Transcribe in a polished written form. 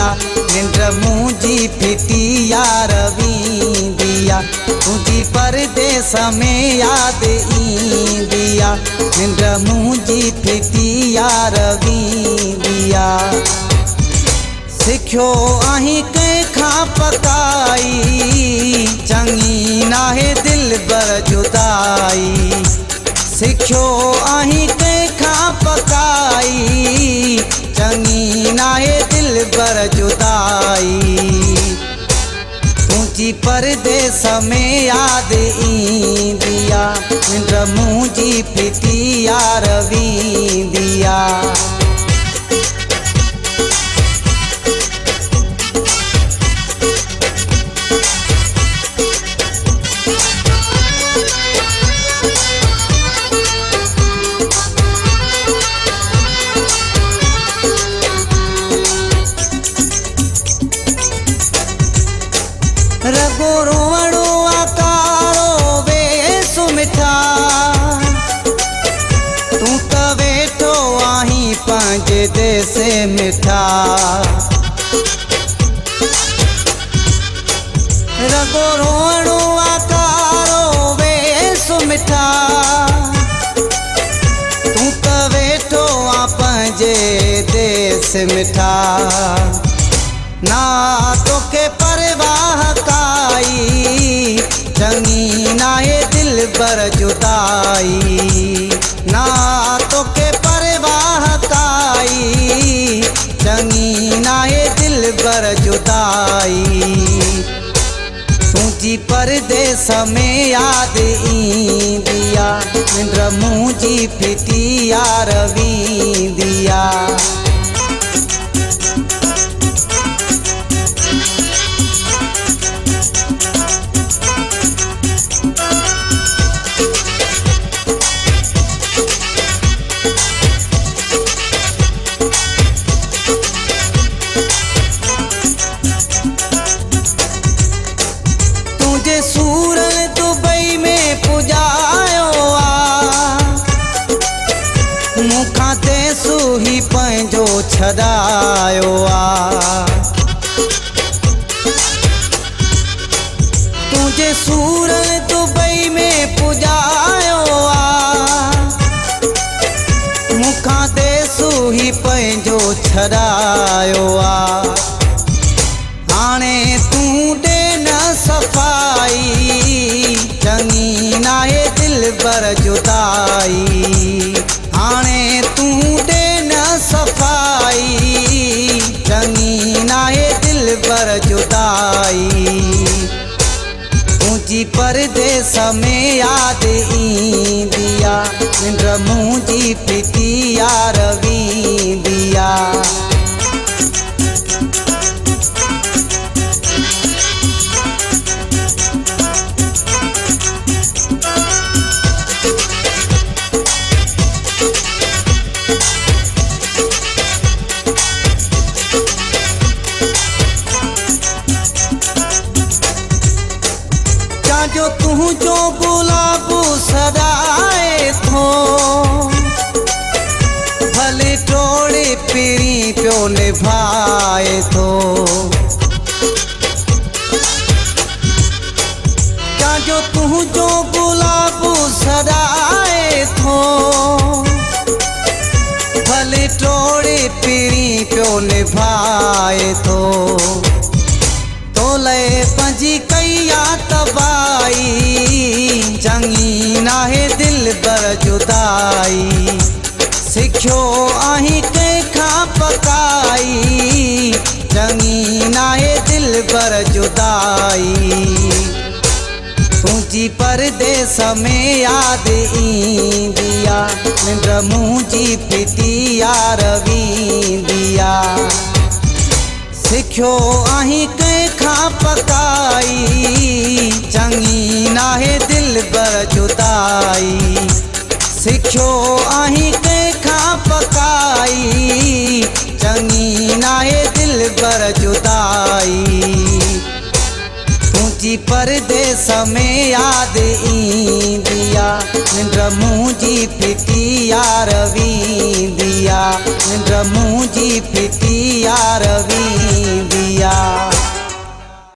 ईंदिया निंड मुंहिंजी फिटी यार वींदिया तुंहिंजी परदेस में यादि ईंदिया निंड मुंहिंजी फिटी यार वींदिया। सिखियो आहीं कंहिंखां पकाई चङी नाहे दिलबर जुदाई सिखियो आहीं कंहिंखां पकाई चङी नाहे दिलबर जुदाई तुंहिंजी परदेस में यादि ईंदिया निंड मुंहिंजी फिटी यार वींदिया। रगो रोवणो आकारो वेस मिठा तूं त वेठो आहीं पंहिंजे देस मिठा रगो रोवणो आकारो वेस मिठा तूं त वेठो आ पंहिंजे देस मिठा ना तोखे परवाह काई चङी नाहे दिलबर जुदाई ना तोखे परवाह काई चङी नाहे दिलबर जुदाई तुंहिंजी परदेस में यादि ईंदिया निंड मुंहिंजी फिटी यार वींदिया। सूरल दुबई में पुजायो आ मुखां ते सूही पंहिंजो छॾायो आ तुंहिंजे सूरल दुबई में पुजायो आ मुखां ते सूही पंहिंजो छॾायो आ हाणे तूं ॾे न सफ़ाई चङी नाहे दिलबर जुदाई हाणे तूं ॾे न सफ़ाई चङी नाहे दिलबर जुदाई तुंहिंजी परदेस में यादि ईंदिया निंड मुंहिंजी फिटी यार वींदिया। जो तुंहिंजो गुलाब सदाए थो भले टोड़े पीड़ी पियो निभाए थो जो तुंहिंजो गुलाब सदाए थो भले टोड़े पीड़ी पियो निभाए थो तोले पंहिंजी कईया तबाई चङी नाहे दिलबर जुदाई सिखियो आहीं कंहिंखां पकाई चङी नाहे दिलबर जुदाई तुंहिंजी परदेस में यादि ईंदिया निंड मुंहिंजी फिटी यार वींदिया। सिखियो आहीं कंहिंखां पकाई चङी नाहे दिलबर जुदाई सिखियो आहीं कंहिंखां पकाई चङी नाहे दिलबर जुदाई तुंहिंजी परदेस में यादि ईंदिया निंड मुंहिंजी फिटी यार वींदिया निंड मुंहिंजी फिटी यारवी बिया।